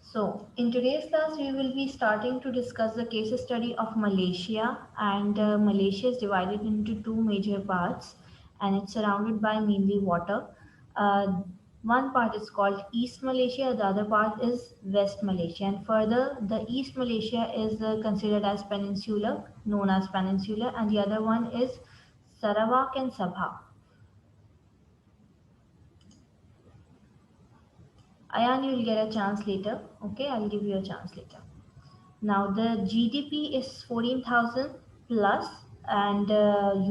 So, in today's class, we will be starting to discuss the case study of Malaysia. And Malaysia is divided into two major parts, and it's surrounded by mainly water. Uh, One part is called East Malaysia, the other part is West Malaysia. And further, the East Malaysia is considered as peninsular, known as peninsular, and the other one is Sarawak and Sabah. Ayan, you'll get a chance later. Okay, I'll give you a chance later. Now the GDP is 14,000 plus and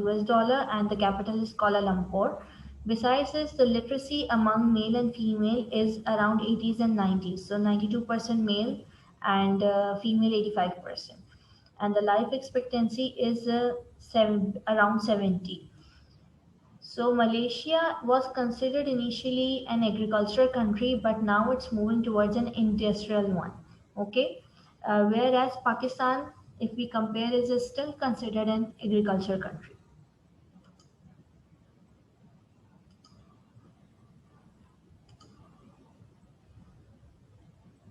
US dollar, and the capital is Kuala Lumpur. Besides this, the literacy among male and female is around 80s and 90s. So 92% male and female 85%. And the life expectancy is around 70. So Malaysia was considered initially an agricultural country, but now it's moving towards an industrial one. Okay, whereas Pakistan, if we compare, is still considered an agricultural country.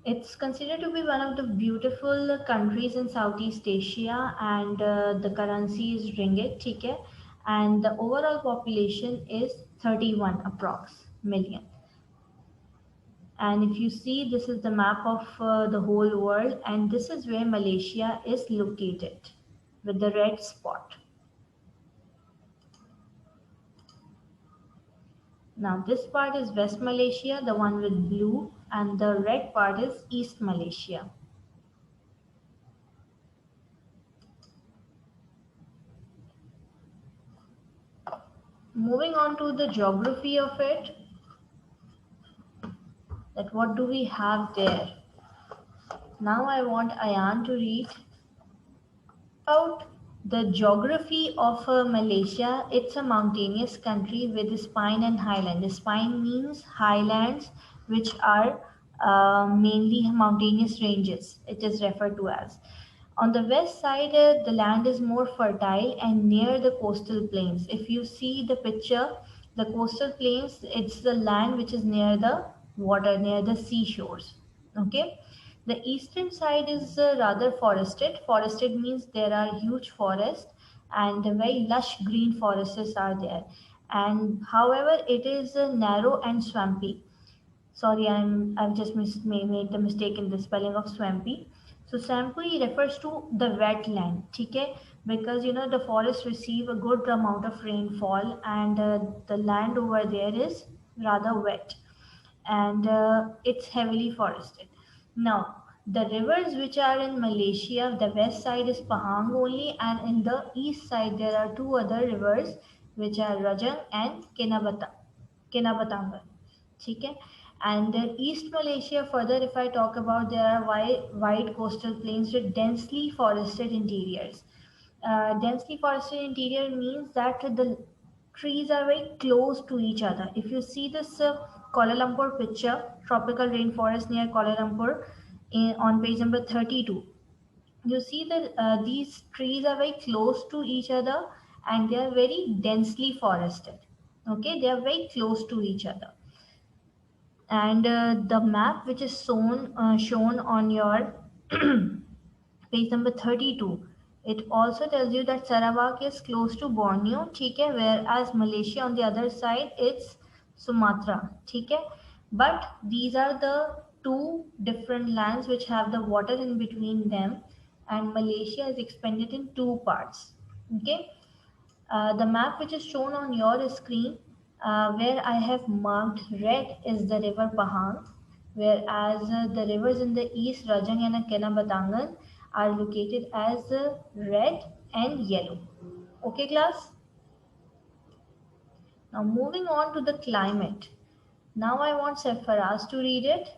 It's considered to be one of the beautiful countries in Southeast Asia, and the currency is ringgit, ठीक and the overall population is 31 approx million. And if you see, this is the map of the whole world, and this is where Malaysia is located with the red spot. Now this part is West Malaysia, the one with blue, and the red part is East Malaysia. Moving on to the geography of it, that what do we have there? Now I want Ayan to read about the geography of Malaysia. It's a mountainous country with spine and highland. Spine means highlands, which are mainly mountainous ranges. It is referred to as. On the west side, the land is more fertile and near the coastal plains. If you see the picture, the coastal plains, it's the land which is near the water, near the seashores. Okay. The eastern side is rather forested. Forested means there are huge forests and very lush green forests are there. And however, it is narrow and swampy. Sorry, I've just made the mistake in the spelling of swampy. So swampy refers to the wetland, okay? Because the forests receive a good amount of rainfall, and the land over there is rather wet, and it's heavily forested. Now, the rivers which are in Malaysia, the west side is Pahang only, and in the east side there are two other rivers which are Rajang and Kinabatangan. Okay? And East Malaysia, further, if I talk about, there are wide coastal plains with densely forested interiors. Densely forested interior means that the trees are very close to each other. If you see this Kuala Lumpur picture, tropical rainforest near Kuala Lumpur, on page number 32, you see that these trees are very close to each other and they are very densely forested. Okay, they are very close to each other. And the map which is shown on your page number 32, it also tells you that Sarawak is close to Borneo, ठीक है, whereas Malaysia on the other side it's Sumatra, ठीक है. But these are the two different lands which have the water in between them, and Malaysia is expanded in two parts. Okay, the map which is shown on your screen, where I have marked red, is the river Pahang, whereas the rivers in the east, Rajang and Kenabatangan, are located as red and yellow. Okay, class? Now, moving on to the climate. Now, I want Sarfaraz to read it.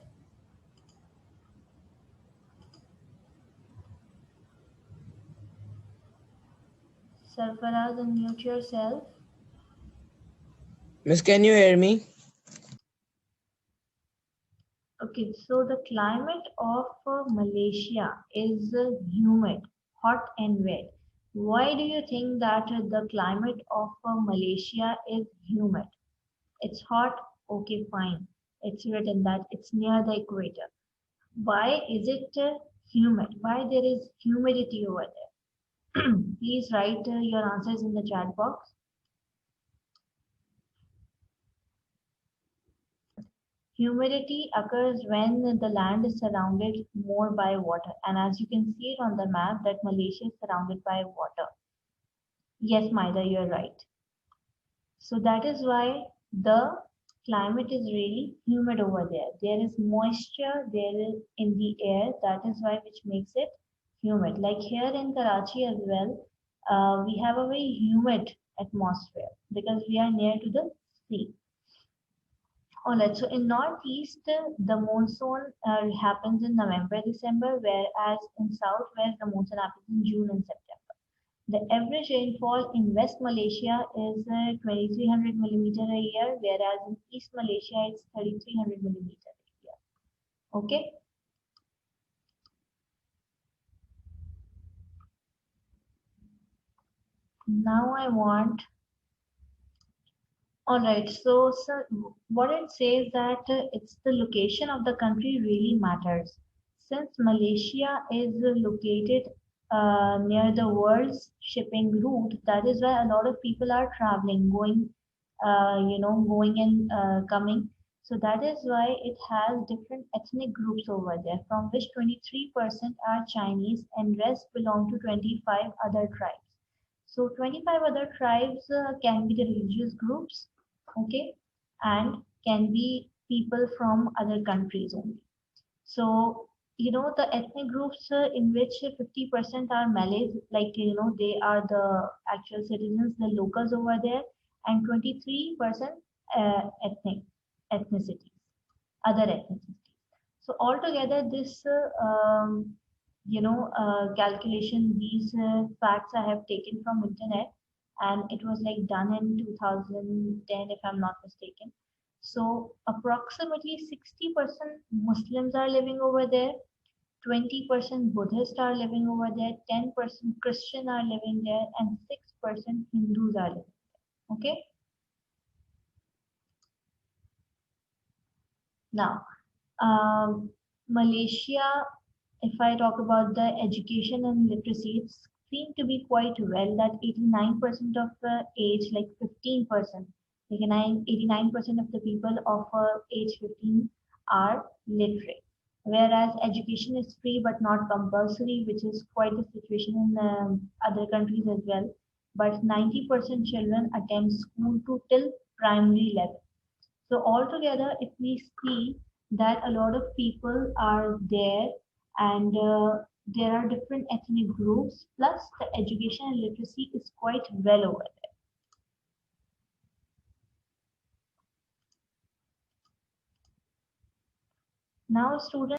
Sarfaraz, unmute yourself. Miss, can you hear me? Okay, so the climate of Malaysia is humid, hot and wet. Why do you think that the climate of Malaysia is humid? It's hot, okay, fine. It's written that it's near the equator. Why is it humid? Why there is humidity over there? Please write your answers in the chat box. Humidity occurs when the land is surrounded more by water. And as you can see it on the map that Malaysia is surrounded by water. Yes, Maida, you're right. So that is why the climate is really humid over there. There is moisture there is in the air. That is why which makes it humid. Like here in Karachi as well, we have a very humid atmosphere because we are near to the sea. Alright, so in Northeast, the monsoon happens in November, December, whereas in South, where the monsoon happens in June and September. The average rainfall in West Malaysia is 2300 millimeter a year, whereas in East Malaysia it's 3300 millimeter a year. Okay. Now I want. All right. So, sir, what it says that it's the location of the country really matters. Since Malaysia is located near the world's shipping route, that is why a lot of people are traveling, going and coming. So that is why it has different ethnic groups over there, from which 23% are Chinese and rest belong to 25 other tribes. So 25 other tribes can be the religious groups, okay, and can be people from other countries only. So, the ethnic groups in which 50% are Malays, like, they are the actual citizens, the locals over there, and 23% ethnicities, other ethnicities. So altogether, this, calculation, these facts I have taken from internet, and it was like done in 2010, if I'm not mistaken. So approximately 60% Muslims are living over there, 20% Buddhists are living over there, 10% Christian are living there, and 6% Hindus are living there. Okay. Now, Malaysia, if I talk about the education and literacy, it's seen to be quite well that 89% of the age, like 15%, 89% of the people of age 15 are literate. Whereas education is free but not compulsory, which is quite the situation in other countries as well. But 90% children attend school to till primary level. So altogether, if we see that a lot of people are there and there are different ethnic groups, plus the education and literacy is quite well over there. Now, students,